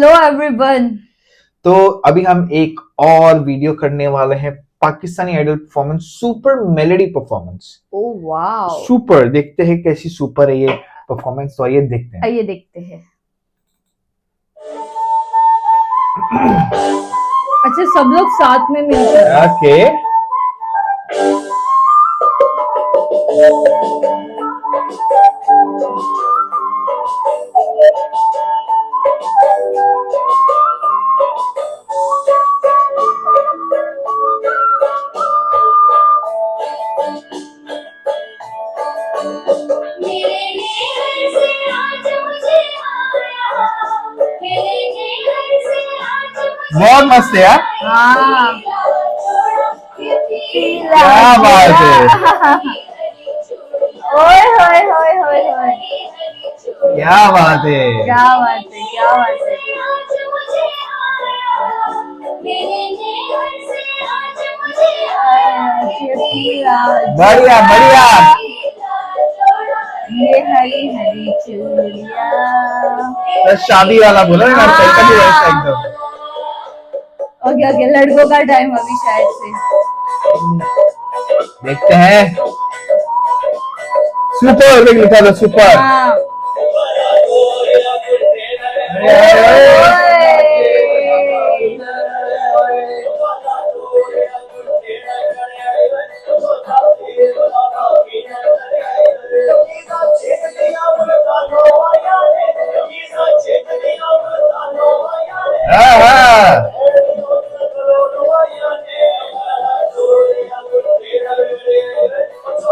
Hello everyone. तो अभी हम एक और वीडियो करने वाले हैं Pakistani idol performance super melody performance. Oh wow, super देखते हैं कैसी सुपर है ये परफॉर्मेंस, तो आइए देखते हैं। आइए देखते हैं। अच्छा, सब लोग साथ में मिलकर। ओके बहुत मस्त है यार। हाँ, क्या बात है, ओए होए होए होए होए, क्या बात है, क्या बात है, क्या बात है। बढ़िया बढ़िया। ये हरी हरी चूड़िया। तो शादी वाला बोला ना, सही भी वैसा एकदम। ओके ओके, लड़कों का टाइम अभी शायद से। देखते हैं। सुपर लिखा था, सुपर। हाँ।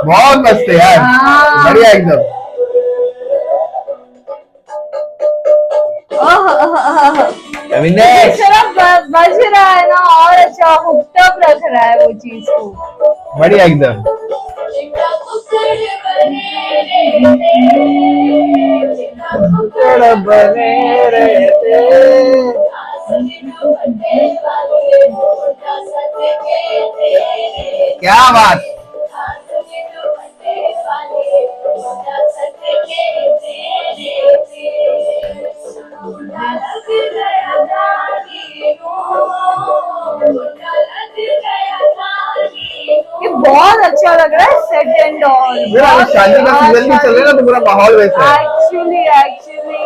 बहुत मस्त है यार, बढ़िया एकदम। अभी नेक्स्ट बज रहा है ना, और अच्छा हुक्टअप रख रहा है वो चीज को। बढ़िया एकदम। बने रहते। क्या बात। ये बहुत अच्छा लग रहा है, सेट एंड ऑल। शादी का सीजन भी चल रहा है ना, तो पूरा माहौल वैसा है। एक्चुअली एक्चुअली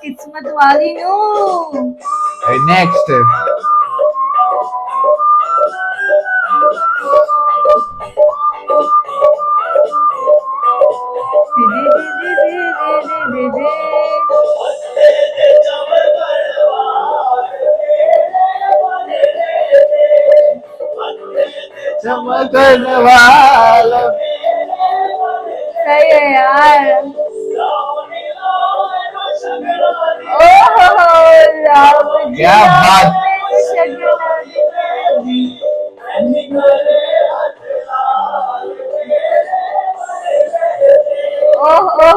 किस्मत वाली नो। नेक्स्ट चमकन वाला। सही है यार। ओहो क्या बात। ओहो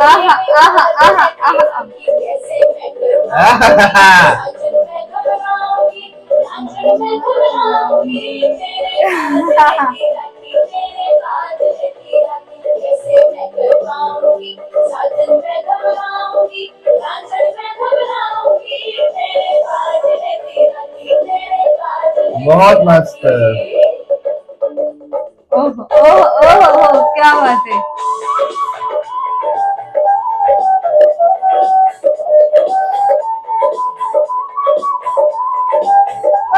आहा आहा आहा आहा। बहुत मस्त। ओहो ओहो ओहो, क्या बात है।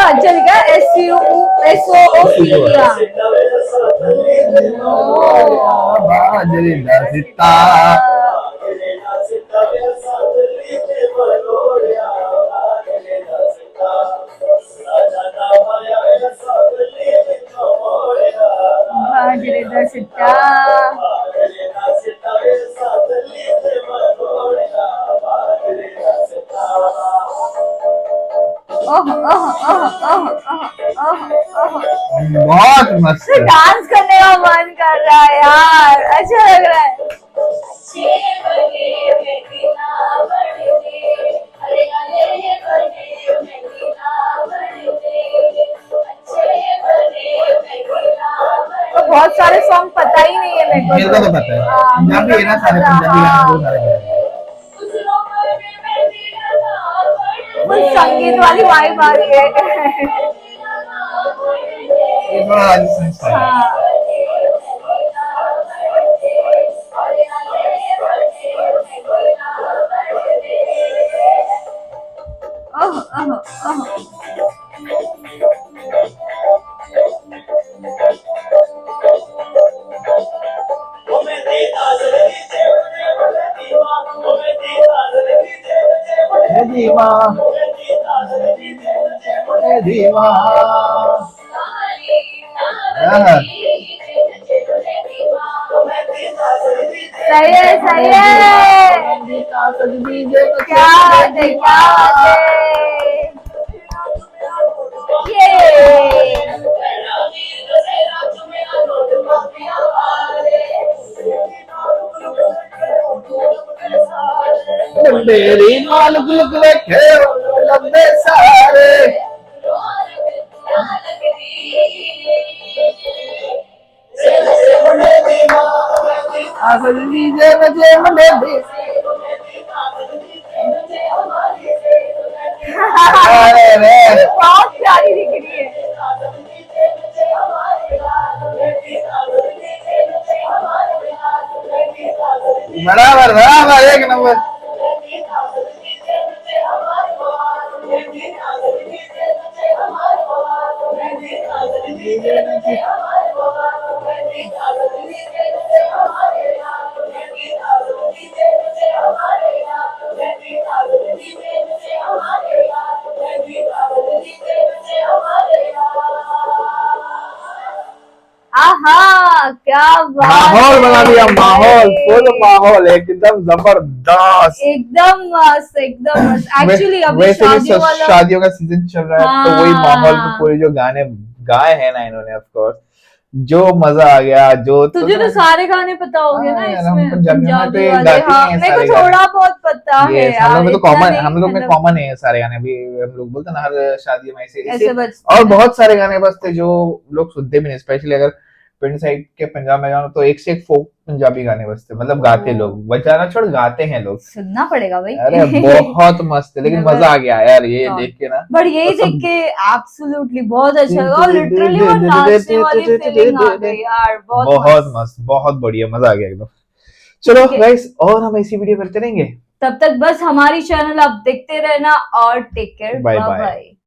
अच्छा लिखा बहुत मस्त है। डांस करने का मन कर रहा है यार, अच्छा लग रहा है। तो बहुत सारे सॉन्ग पता ही नहीं है मेरे मेरे को तो पता है, पंजाबी है ना सारे, पंजाबी गाने बहुत सारे हैं। कुछ संगीत वाली वाइब आ रही है। ये थोड़ा राजस्थान स्टाइल है। हाँ। ओह, ओह, ओह। हे दीवा, हे दीवा। हाँ। सही है, सही है। क्या बात है, क्या बात है। ये मेरी माल गुलक रखे लंबे सारे। आसल दीजे मुझे मने दी। अरे रे, बहुत प्यारी दिख रही है। बराबर बराबर, एक नंबर। आहा, क्या बात माहौल बना है। दिया, माहौल फुल माहौल एकदम जबरदस्त। एकदम मस्त, एकदम मस्त। एक्चुअली अभी वैसे भी शादियों वाला शादियों का सीजन चल रहा है, तो वही हाँ। माहौल में पूरे जो गाने गाए हैं ना इन्होंने, ऑफ कोर्स जो मजा आ गया। जो तुझे तो सारे गाने पता होंगे ना हाँ यार, हम इसमें, पंजाबी में तो पंजाबी ये वाले। गाते ही हाँ, हैं मेरे को सारे गाने। थोड़ा बहुत पता है ये हम यार, लोग में तो इतना कॉमन, नहीं, हम लोग में मतलब कॉमन है ये सारे गाने भी। हम लोग बोलते हैं ना हर शादी में ऐसे ऐसे बजते और हैं। बहुत सारे गाने बजते जो लोग सुनते भी नहीं। स्पेशली अगर पिंड साइड के पंजाब में जाओ तो एक से एक फोक पंजाबी गाने बजते, मतलब गाते लोग, बजाना छोड़ गाते हैं लोग। सुनना पड़ेगा भाई। अरे बहुत मस्त है, लेकिन Never मजा आ गया यार ये thought। देख के ना। बट यही और सब- देख के एब्सोल्युटली बहुत अच्छा लगा, और लिटरली वो नाचने वाली फीलिंग आ गई यार, बहुत बहुत मस्त। मस्त, बहुत बढ़िया, मजा आ गया एकदम। चलो ठीक है। गाइस, और हम ऐसी वीडियो करते रहेंगे। तब तक बस हमारी चैनल आप देखते रहना, और take care, bye bye bye. Bye.